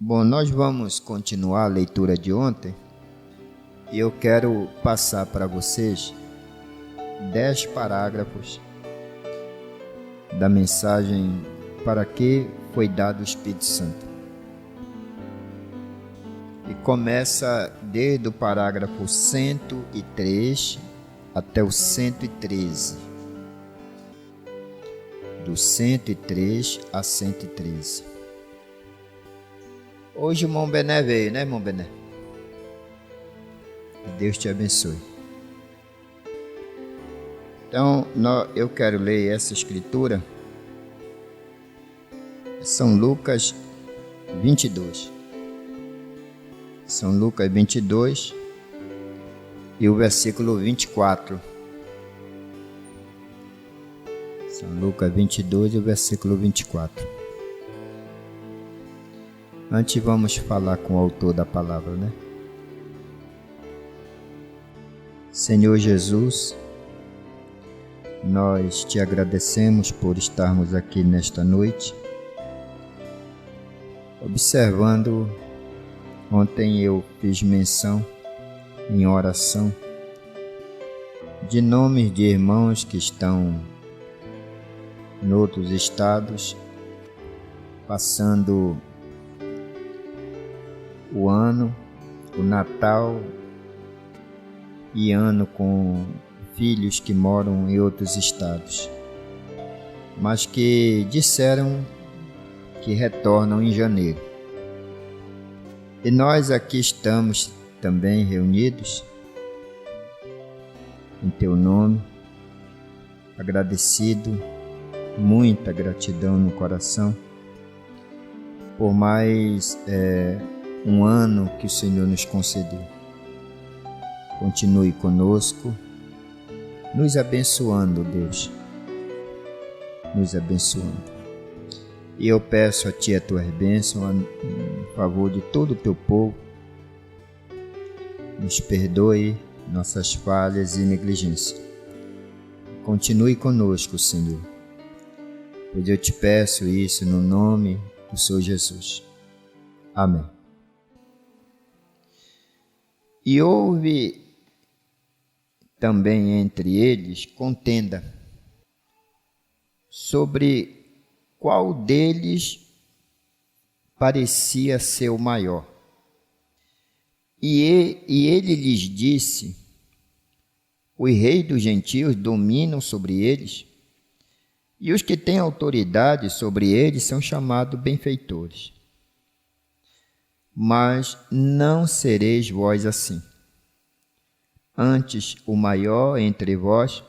Bom, nós vamos continuar a leitura de ontem e eu quero passar para vocês 10 parágrafos da mensagem Para que foi dado o Espírito Santo. E começa desde o parágrafo 103 até o 113. Do 103 a 113. Hoje o irmão Bené veio, né, irmão Bené? Deus te abençoe. Então, eu quero ler essa escritura. São Lucas 22. São Lucas 22 e o versículo 24. São Lucas 22 e o versículo 24. Antes vamos falar com o autor da palavra, né? Senhor Jesus, nós te agradecemos por estarmos aqui nesta noite. Observando, ontem eu fiz menção em oração de nomes de irmãos que estão em outros estados, passando o ano, o Natal e ano com filhos que moram em outros estados, mas que disseram que retornam em janeiro. E nós aqui estamos também reunidos em teu nome, agradecido, muita gratidão no coração por mais um ano que o Senhor nos concedeu. Continue conosco, nos abençoando, Deus, nos abençoando. E eu peço a Ti a Tua bênção em favor de todo o Teu povo. Nos perdoe nossas falhas e negligência. Continue conosco, Senhor, pois eu te peço isso no nome do Senhor Jesus. Amém. E houve também entre eles contenda sobre qual deles parecia ser o maior. E ele lhes disse: os reis dos gentios dominam sobre eles, e os que têm autoridade sobre eles são chamados benfeitores. Mas não sereis vós assim. Antes, o maior entre vós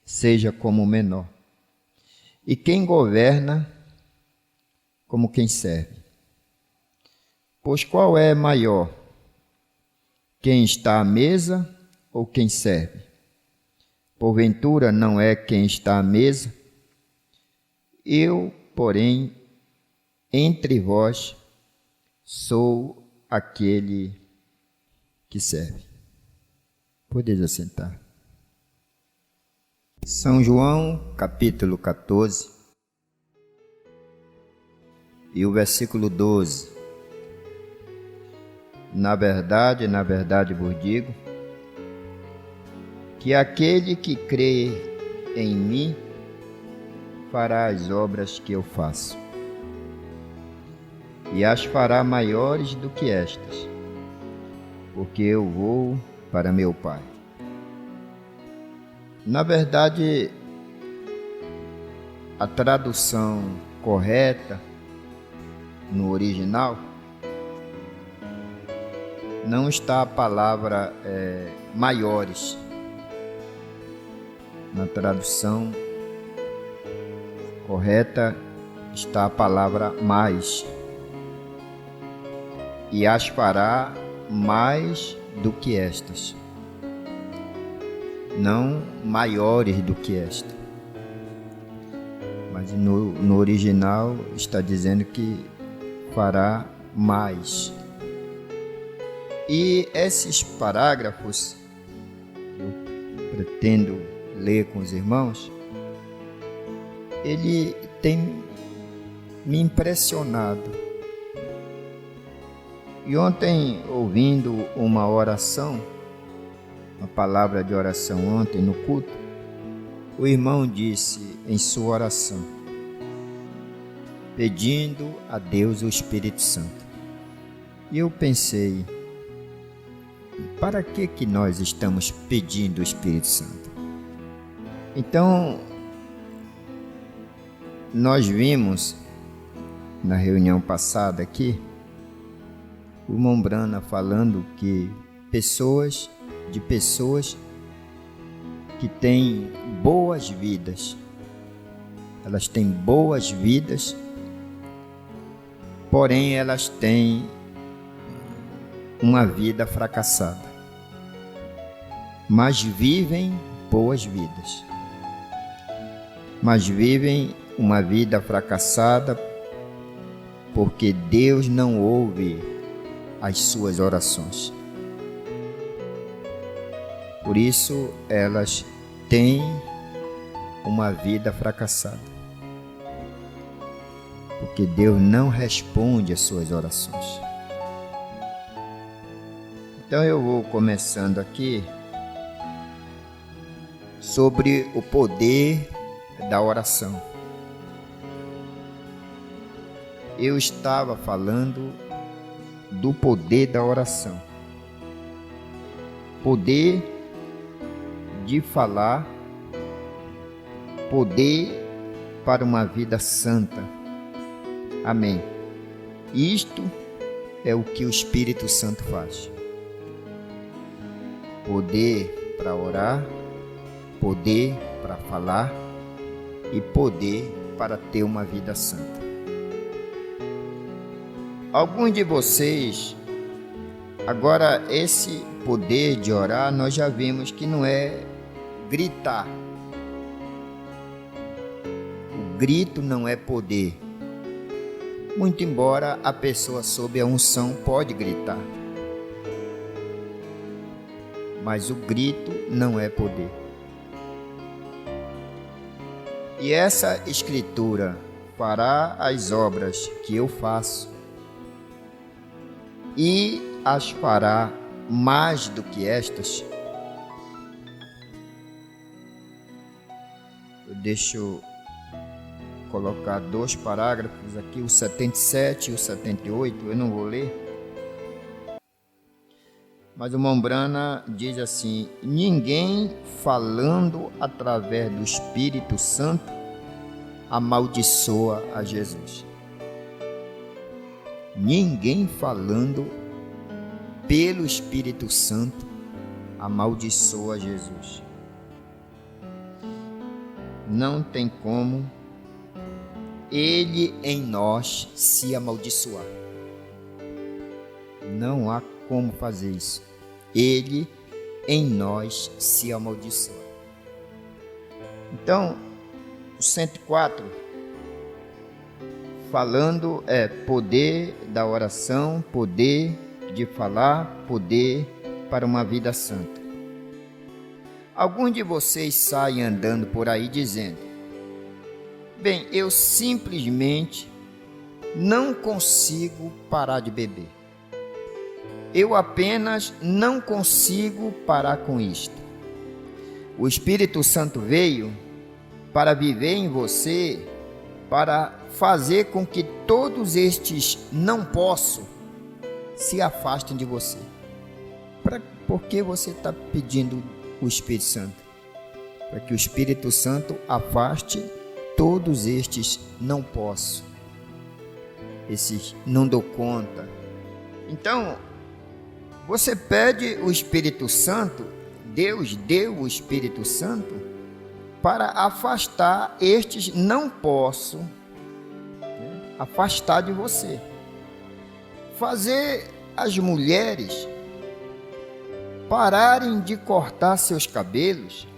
seja como o menor, e quem governa como quem serve. Pois qual é maior, quem está à mesa ou quem serve? Porventura não é quem está à mesa? Eu, porém, entre vós sou aquele que serve. Podeis assentar. São João, capítulo 14, e o versículo 12. Na verdade vos digo, que aquele que crê em mim fará as obras que eu faço, e as fará maiores do que estas, porque eu vou para meu Pai. Na verdade, a tradução correta no original não está a palavra maiores. Na tradução correta está a palavra mais. E as fará mais do que estas, não maiores do que esta. Mas no original está dizendo que fará mais. E esses parágrafos eu pretendo ler com os irmãos, ele tem me impressionado E ontem, ouvindo uma oração, uma palavra de oração ontem no culto, o irmão disse em sua oração, pedindo a Deus o Espírito Santo. E eu pensei, para que nós estamos pedindo o Espírito Santo? Então, nós vimos na reunião passada aqui, o irmão Brana falando que pessoas que têm boas vidas, elas têm boas vidas, porém elas têm uma vida fracassada, mas vivem boas vidas, mas vivem uma vida fracassada porque Deus não ouve as suas orações. Por isso elas têm uma vida fracassada, porque Deus não responde às suas orações. Então eu vou começando aqui sobre o poder da oração. Eu estava falando do poder da oração. Poder de falar, poder para uma vida santa. Amém. Isto é o que o Espírito Santo faz. Poder para orar, poder para falar e poder para ter uma vida santa. Alguns de vocês, agora esse poder de orar, nós já vimos que não é gritar. O grito não é poder. Muito embora a pessoa sob a unção pode gritar. Mas o grito não é poder. E essa escritura fará as obras que eu faço e as fará mais do que estas. Deixa eu colocar 2 parágrafos aqui, o 77 e o 78, eu não vou ler. Mas o irmão Brana diz assim: ninguém falando através do Espírito Santo amaldiçoa a Jesus. Ninguém falando pelo Espírito Santo amaldiçoa Jesus. Não tem como ele em nós se amaldiçoar. Não há como fazer isso. Ele em nós se amaldiçoa. Então, o 104, falando poder da oração, poder de falar, poder para uma vida santa. Alguns de vocês saem andando por aí dizendo: bem, eu simplesmente não consigo parar de beber. Eu apenas não consigo parar com isto. O Espírito Santo veio para viver em você, para fazer com que todos estes não posso se afastem de você. Por que você está pedindo o Espírito Santo? Para que o Espírito Santo afaste todos estes não posso, esses não dou conta. Então, você pede o Espírito Santo, Deus deu o Espírito Santo para afastar estes não posso, afastar de você. Fazer as mulheres pararem de cortar seus cabelos,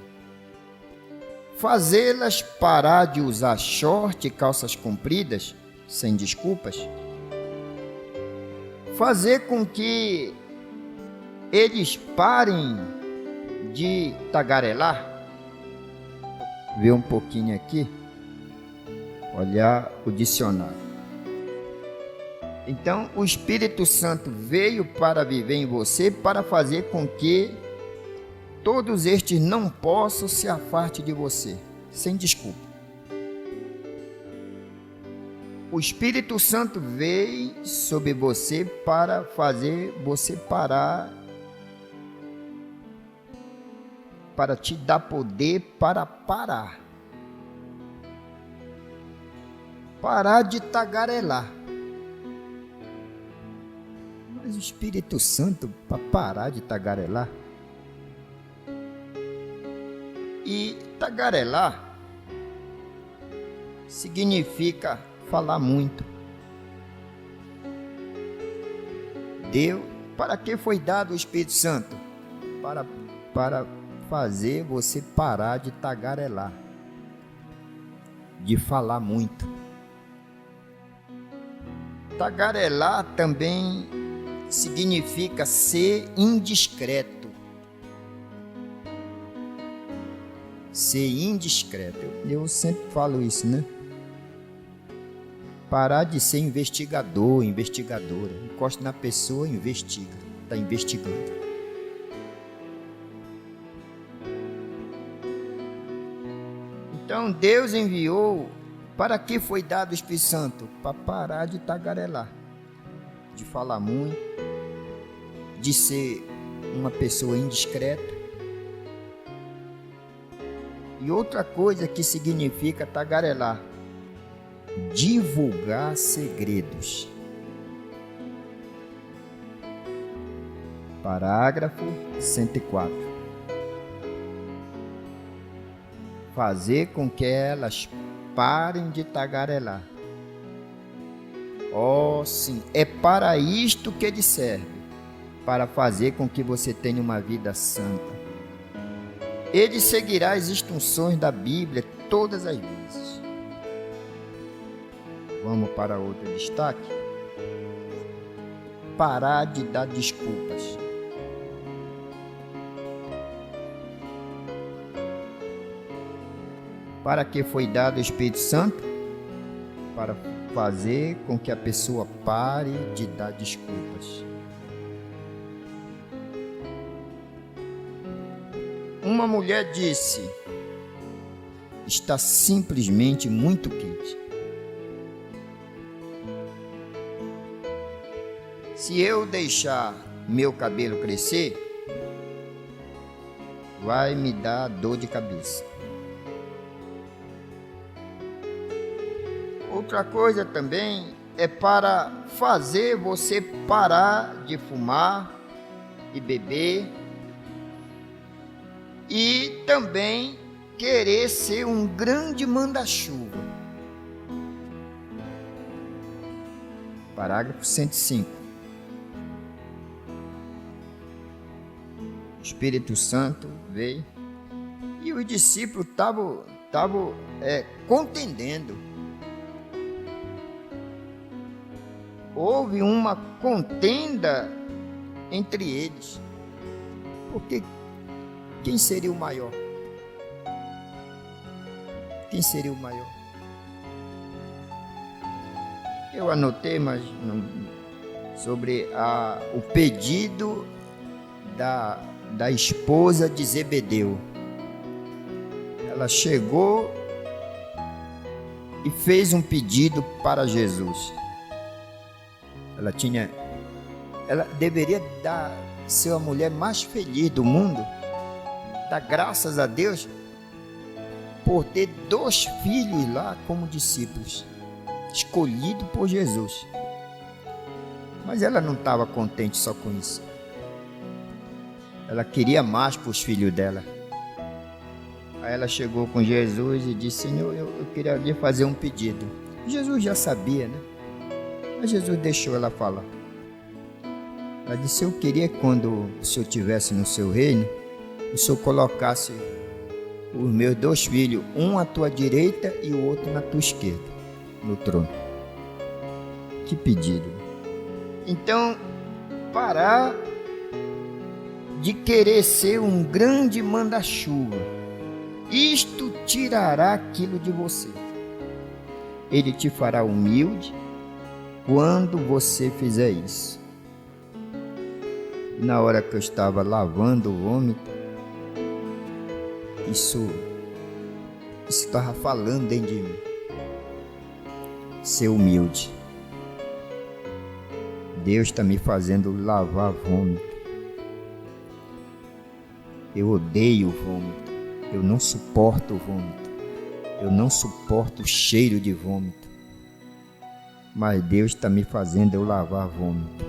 fazê-las parar de usar short e calças compridas, sem desculpas, fazer com que eles parem de tagarelar. Ver um pouquinho aqui, olhar o dicionário. Então, o Espírito Santo veio para viver em você, para fazer com que todos estes não possam se afastar de você, sem desculpa. O Espírito Santo veio sobre você para fazer você parar, para te dar poder para parar. Parar de tagarelar. Mas o Espírito Santo para parar de tagarelar. E tagarelar significa falar muito. Deus, para que foi dado o Espírito Santo? Para fazer você parar de tagarelar, de falar muito. Tagarelar também significa ser indiscreto. Ser indiscreto. Eu sempre falo isso, né? Parar de ser investigador, investigadora. Encosta na pessoa, investiga. Está investigando. Então Deus enviou. Para que foi dado o Espírito Santo? Para parar de tagarelar, de falar muito, de ser uma pessoa indiscreta. E outra coisa que significa tagarelar: divulgar segredos. Parágrafo 104. Fazer com que elas parem de tagarelar. Oh, sim, é para isto que ele serve, para fazer com que você tenha uma vida santa. Ele seguirá as instruções da Bíblia todas as vezes. Vamos para outro destaque. Parar de dar desculpas. Para que foi dado o Espírito Santo? Para fazer com que a pessoa pare de dar desculpas. Uma mulher disse: está simplesmente muito quente. Se eu deixar meu cabelo crescer, vai me dar dor de cabeça. Outra coisa também é para fazer você parar de fumar e beber e também querer ser um grande manda-chuva. Parágrafo 105. O Espírito Santo veio e os discípulos estavam contendendo. Houve uma contenda entre eles, porque quem seria o maior? Quem seria o maior? Eu anotei, mas não, sobre o pedido da esposa de Zebedeu. Ela chegou e fez um pedido para Jesus. Ela deveria ser a mulher mais feliz do mundo, dar graças a Deus por ter 2 filhos lá como discípulos, escolhidos por Jesus. Mas ela não estava contente só com isso. Ela queria mais para os filhos dela. Aí ela chegou com Jesus e disse: Senhor, eu queria lhe fazer um pedido. Jesus já sabia, né? Mas Jesus deixou ela falar. Ela disse: eu queria que quando o Senhor estivesse no seu reino, o Senhor colocasse os meus 2 filhos, um à tua direita e o outro na tua esquerda, no trono. Que pedido. Então, parar de querer ser um grande manda-chuva. Isto tirará aquilo de você. Ele te fará humilde, quando você fizer isso. Na hora que eu estava lavando o vômito, isso estava falando dentro de mim. Ser humilde. Deus está me fazendo lavar vômito. Eu odeio o vômito. Eu não suporto o vômito. Eu não suporto o cheiro de vômito. Mas Deus está me fazendo eu lavar vômito.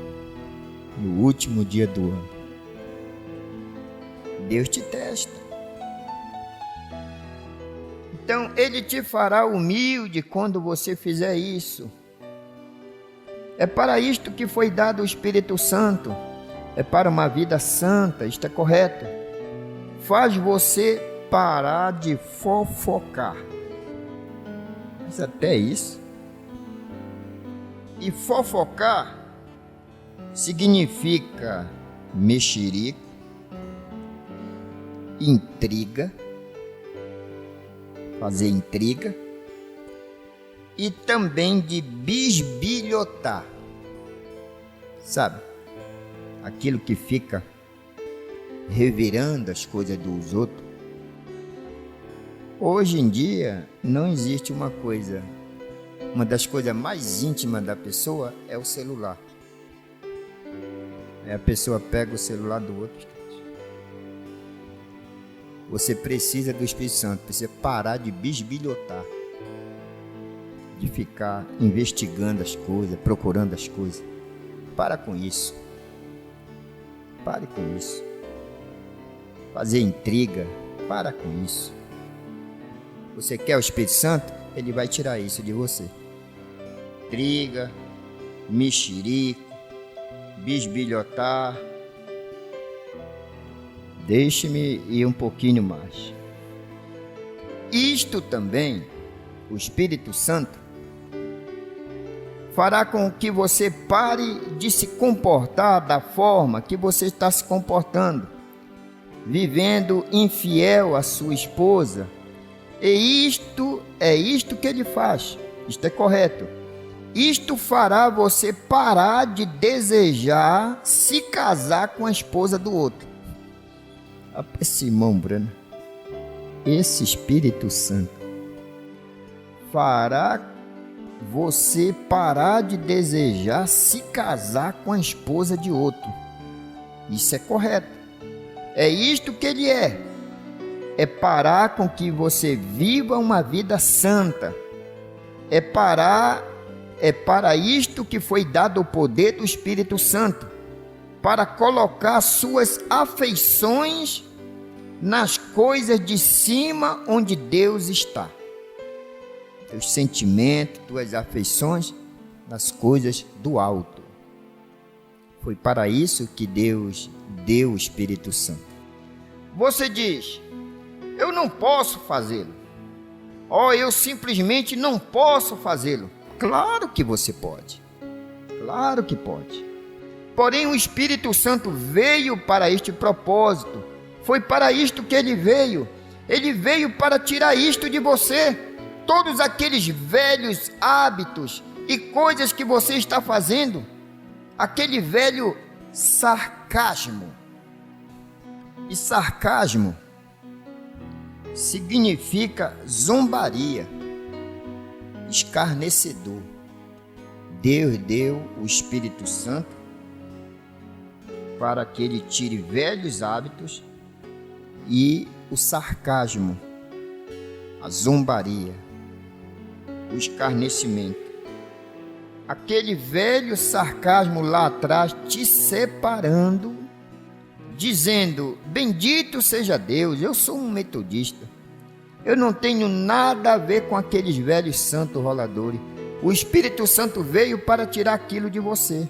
No último dia do ano. Deus te testa. Então Ele te fará humilde quando você fizer isso. É para isto que foi dado o Espírito Santo. É para uma vida santa, isto é correto. Faz você parar de fofocar. Mas até isso. E fofocar significa mexerico, intriga, fazer intriga, e também de bisbilhotar. Sabe? Aquilo que fica revirando as coisas dos outros. Hoje em dia não existe uma das coisas mais íntimas da pessoa é o celular. A pessoa pega o celular do outro. Você precisa do Espírito Santo, precisa parar de bisbilhotar, de ficar investigando as coisas, procurando as coisas. Para com isso. Pare com isso. Fazer intriga, para com isso. Você quer o Espírito Santo? Ele vai tirar isso de você. Intriga, mexerico, bisbilhotar. Deixe-me ir um pouquinho mais. Isto também, o Espírito Santo, fará com que você pare de se comportar da forma que você está se comportando, vivendo infiel à sua esposa. E isto que ele faz. Isto é correto. Isto fará você parar de desejar se casar com a esposa do outro. Esse irmão, Breno, esse Espírito Santo fará você parar de desejar se casar com a esposa de outro. Isso é correto. É isto que ele é. É parar com que você viva uma vida santa. É para isto que foi dado o poder do Espírito Santo, para colocar suas afeições nas coisas de cima onde Deus está. Teus sentimentos, tuas afeições nas coisas do alto. Foi para isso que Deus deu o Espírito Santo. Você diz: eu não posso fazê-lo. Eu simplesmente não posso fazê-lo. Claro que você pode. Claro que pode. Porém, o Espírito Santo veio para este propósito. Foi para isto que ele veio. Ele veio para tirar isto de você. Todos aqueles velhos hábitos e coisas que você está fazendo. Aquele velho sarcasmo. E sarcasmo significa zombaria, escarnecedor. Deus deu o Espírito Santo para que ele tire velhos hábitos e o sarcasmo, a zombaria, o escarnecimento. Aquele velho sarcasmo lá atrás te separando, dizendo: bendito seja Deus, eu sou um metodista. Eu não tenho nada a ver com aqueles velhos santos roladores. O Espírito Santo veio para tirar aquilo de você.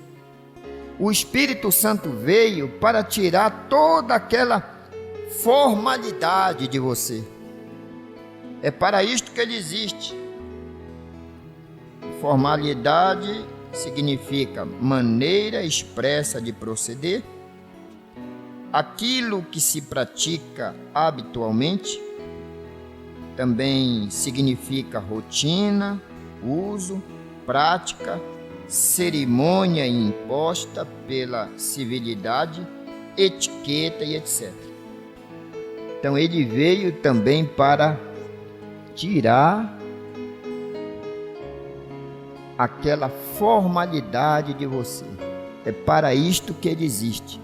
O Espírito Santo veio para tirar toda aquela formalidade de você. É para isto que ele existe. Formalidade significa maneira expressa de proceder, aquilo que se pratica habitualmente. Também significa rotina, uso, prática, cerimônia imposta pela civilidade, etiqueta e etc. Então ele veio também para tirar aquela formalidade de você. É para isto que ele existe.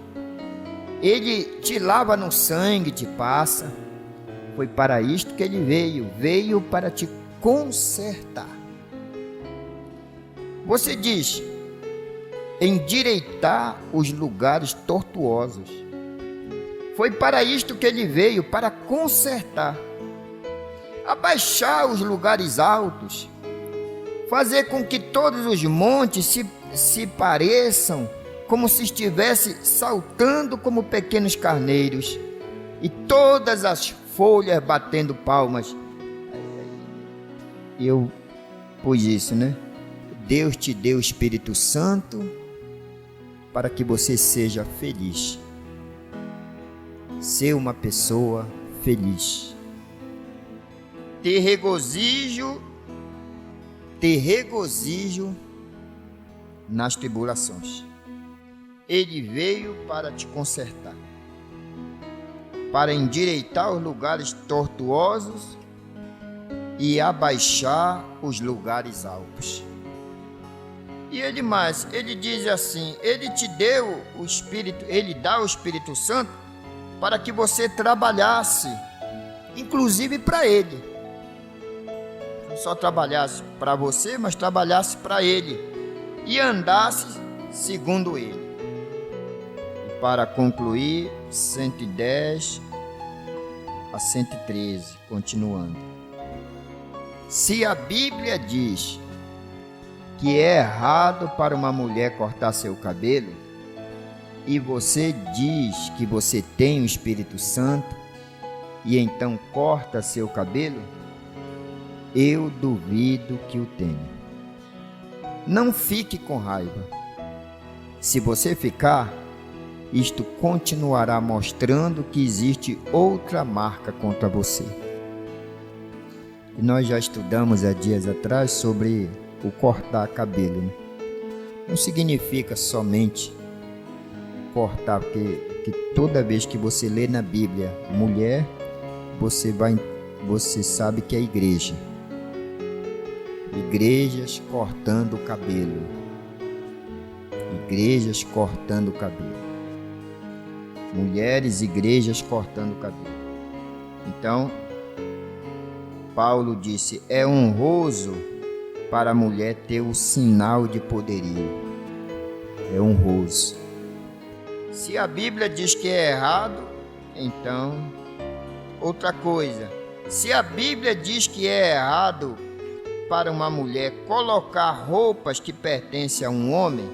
Ele te lava no sangue, te passa. Foi para isto que ele veio. Veio para te consertar. Você diz, endireitar os lugares tortuosos. Foi para isto que ele veio, para consertar. Abaixar os lugares altos. Fazer com que todos os montes se pareçam como se estivesse saltando como pequenos carneiros, e todas as folhas batendo palmas. Eu pus isso, né? Deus te deu o Espírito Santo para que você seja feliz. Ser uma pessoa feliz. Ter regozijo nas tribulações. Ele veio para te consertar, para endireitar os lugares tortuosos e abaixar os lugares altos. E ele mais, ele diz assim, ele te deu o Espírito, ele dá o Espírito Santo para que você trabalhasse, inclusive para ele. Não só trabalhasse para você, mas trabalhasse para ele e andasse segundo ele. E para concluir, 110 a 113, continuando. Se a Bíblia diz que é errado para uma mulher cortar seu cabelo, e você diz que você tem o Espírito Santo, e então corta seu cabelo, eu duvido que o tenha. Não fique com raiva. Se você ficar, isto continuará mostrando que existe outra marca contra você. E nós já estudamos há dias atrás sobre o cortar cabelo, né? Não significa somente cortar, porque toda vez que você lê na Bíblia mulher, você sabe que é igreja. Igrejas cortando o cabelo. Igrejas cortando o cabelo. Mulheres, igrejas cortando o cabelo. Então, Paulo disse, é honroso para a mulher ter o sinal de poderio. É honroso. Se a Bíblia diz que é errado, então, outra coisa. Se a Bíblia diz que é errado para uma mulher colocar roupas que pertencem a um homem,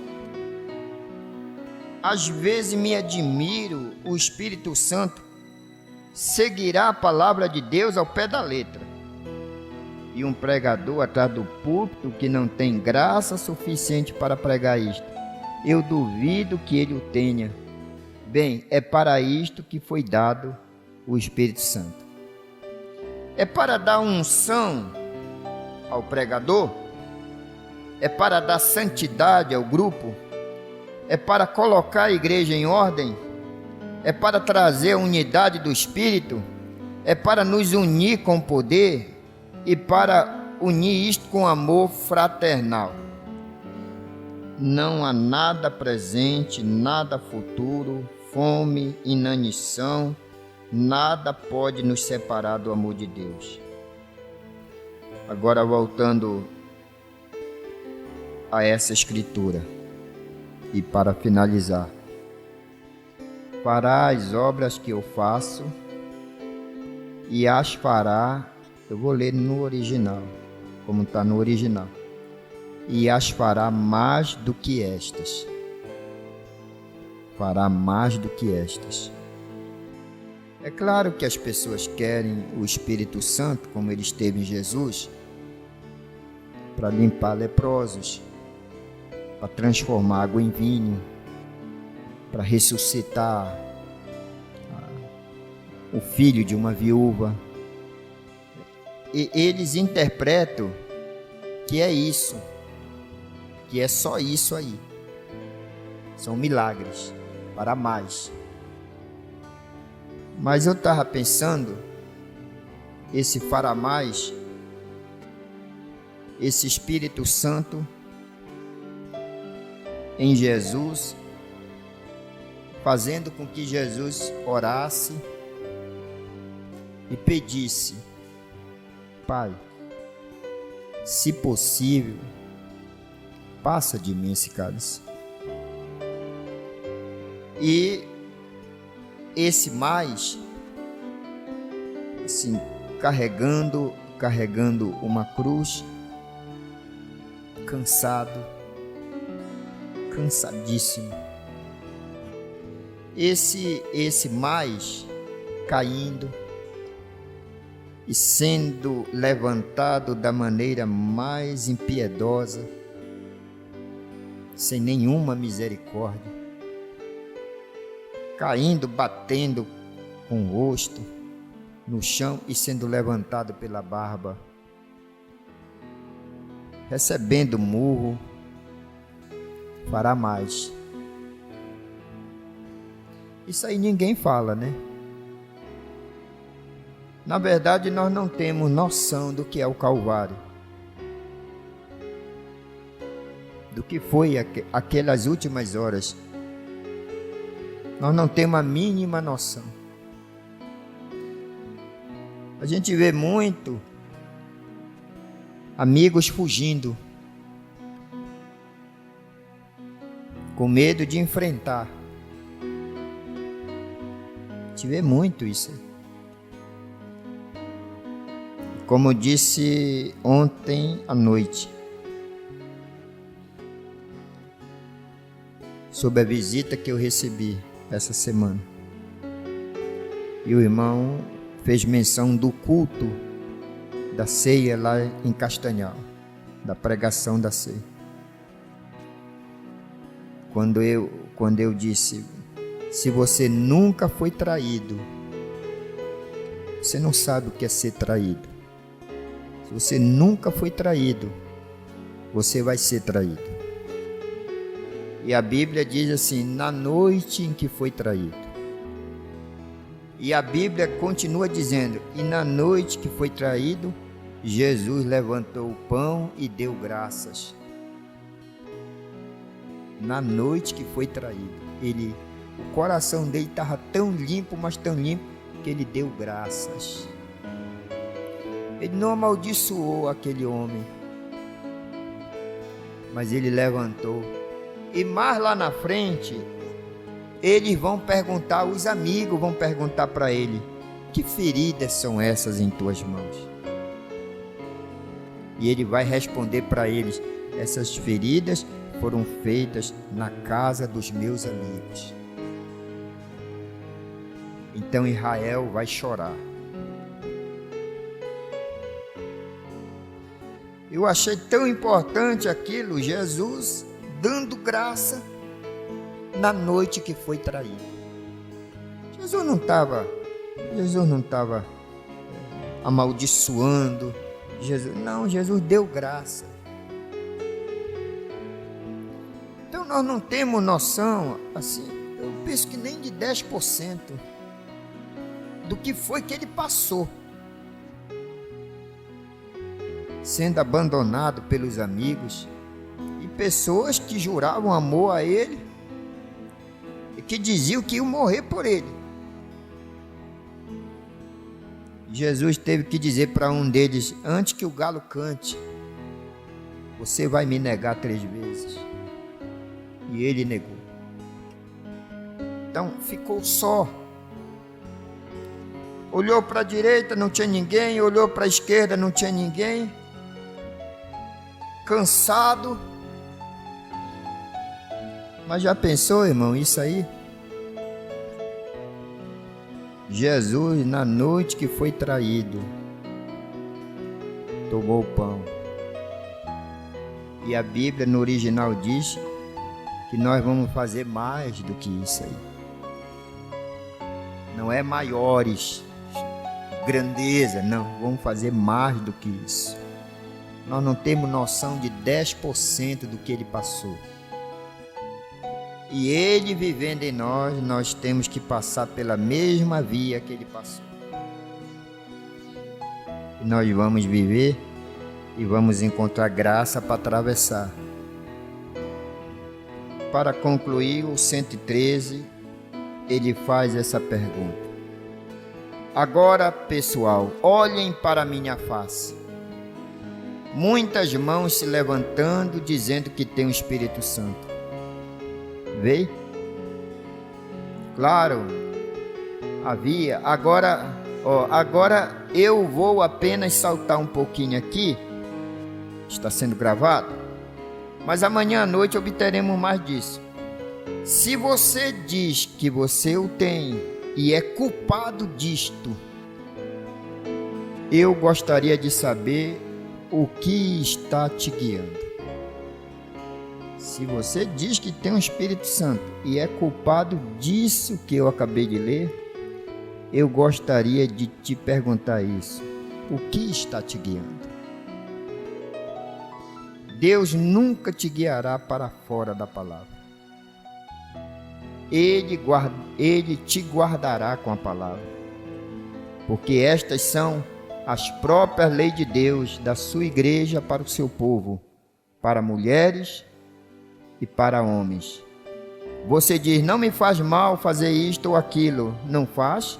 às vezes me admiro, o Espírito Santo seguirá a palavra de Deus ao pé da letra. E um pregador atrás do púlpito que não tem graça suficiente para pregar isto, eu duvido que ele o tenha. Bem, é para isto que foi dado o Espírito Santo. É para dar unção ao pregador? É para dar santidade ao grupo? É para colocar a igreja em ordem? É para trazer a unidade do Espírito? É para nos unir com poder? E para unir isto com amor fraternal? Não há nada presente, nada futuro, fome, inanição, nada pode nos separar do amor de Deus. Agora voltando a essa escritura, e para finalizar, fará as obras que eu faço e as fará, eu vou ler no original, como está no original, e as fará mais do que estas. Fará mais do que estas. É claro que as pessoas querem o Espírito Santo, como ele esteve em Jesus, para limpar leprosos, para transformar água em vinho, para ressuscitar o filho de uma viúva. E eles interpretam que é isso, que é só isso aí. São milagres para mais. Mas eu estava pensando, esse fará mais, esse Espírito Santo em Jesus, fazendo com que Jesus orasse e pedisse: Pai, se possível, passa de mim esse cálice. E esse mais, assim, carregando uma cruz, cansadíssimo. Esse mais caindo e sendo levantado da maneira mais impiedosa, sem nenhuma misericórdia, caindo, batendo com o rosto no chão e sendo levantado pela barba, recebendo murro, fará mais. Isso aí ninguém fala, né? Na verdade, nós não temos noção do que é o Calvário, do que foi aquelas últimas horas. Nós não temos a mínima noção. A gente vê muito amigos fugindo, com medo de enfrentar. A gente vê muito isso. Como eu disse ontem à noite, sobre a visita que eu recebi essa semana, e o irmão fez menção do culto da ceia lá em Castanhal, da pregação da ceia. Quando eu disse: se você nunca foi traído, você não sabe o que é ser traído. Se você nunca foi traído, você vai ser traído. E a Bíblia diz assim: na noite em que foi traído. E a Bíblia continua dizendo: e na noite que foi traído, Jesus levantou o pão e deu graças. Na noite que foi traído, o coração dele estava tão limpo, mas tão limpo, que ele deu graças. Ele não amaldiçoou aquele homem, mas ele levantou. E mais lá na frente, eles vão perguntar, os amigos vão perguntar para ele: que feridas são essas em tuas mãos? E ele vai responder para eles: essas feridas foram feitas na casa dos meus amigos. Então Israel vai chorar. Eu achei tão importante aquilo, Jesus dando graça na noite que foi traído. Jesus não estava amaldiçoando. Jesus deu graça. Então nós não temos noção, assim, eu penso que nem de 10% do que foi que ele passou, sendo abandonado pelos amigos e pessoas que juravam amor a ele e que diziam que iam morrer por ele. Jesus teve que dizer para um deles: antes que o galo cante, você vai me negar 3 vezes. E ele negou. Então ficou só. Olhou para a direita, não tinha ninguém. Olhou para a esquerda, não tinha ninguém. Cansado. Mas já pensou, irmão, isso aí? Jesus, na noite que foi traído, tomou o pão. E a Bíblia no original diz que nós vamos fazer mais do que isso aí. Não é maiores, grandeza, não. Vamos fazer mais do que isso. nós não temos noção de 10% do que ele passou. E ele vivendo em nós, nós temos que passar pela mesma via que ele passou. E nós vamos viver e vamos encontrar graça para atravessar. Para concluir, o 113, ele faz essa pergunta. Agora, pessoal, olhem para a minha face. Muitas mãos se levantando, dizendo que tem o Espírito Santo. Vê? Claro, havia. Agora eu vou apenas saltar um pouquinho aqui. Está sendo gravado. Mas amanhã à noite obteremos mais disso. Se você diz que você o tem e é culpado disto, eu gostaria de saber o que está te guiando. Se você diz que tem um Espírito Santo e é culpado disso que eu acabei de ler, eu gostaria de te perguntar isso. O que está te guiando? Deus nunca te guiará para fora da palavra. Ele te guardará com a palavra, porque estas são as próprias leis de Deus, da sua igreja para o seu povo, para mulheres e para homens. Você diz, não me faz mal fazer isto ou aquilo. Não faz?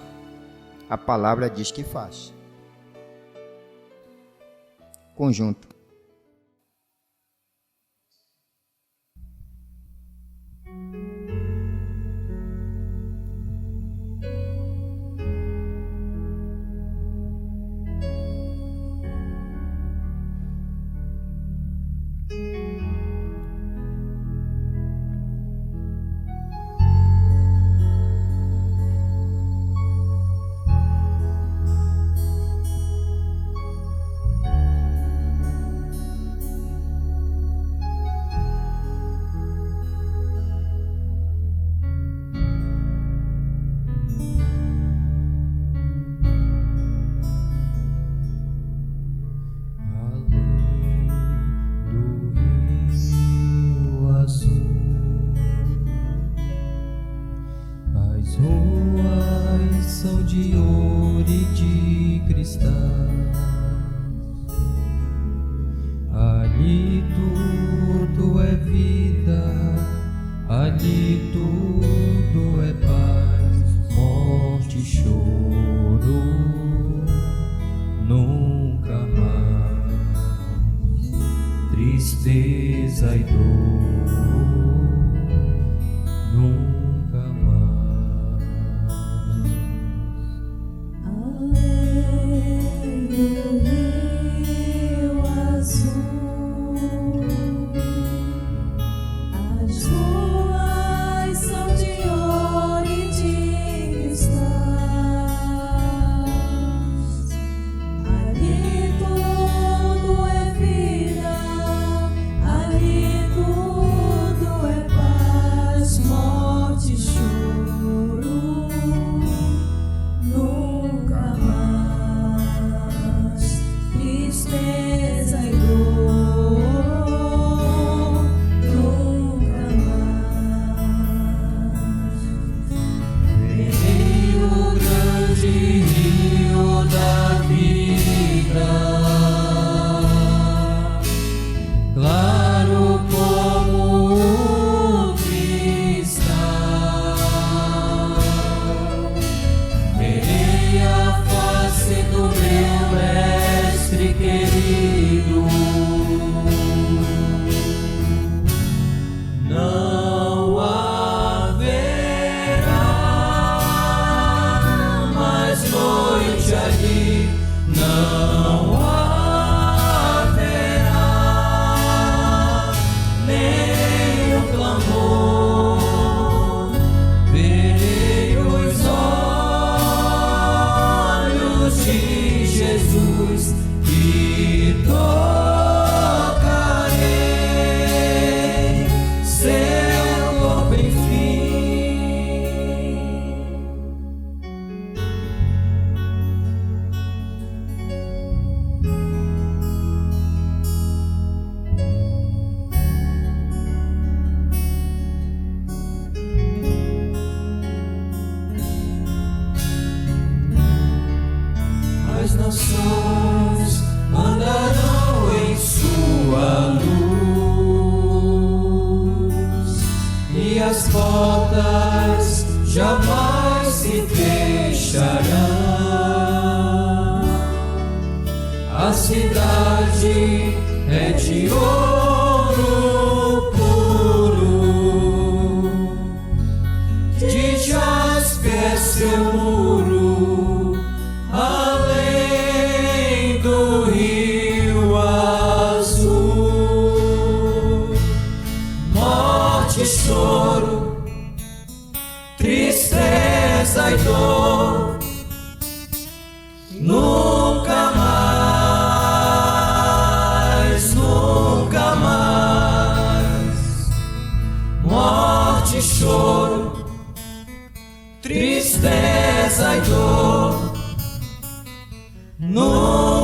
A palavra diz que faz. Conjunto. De ouro e de cristal, ali tudo é vida, ali tudo é paz, morte e choro, nunca mais, tristeza e dor, nunca mais. Rio azul, as ruas são de ouro e de cristais, ali tudo é vida, ali tudo cidade é de ouro puro, de jaspe é seu muro, além do rio azul. Morte, choro, tristeza e dor, nunca mais, nunca mais. Morte, choro, tristeza e dor, nunca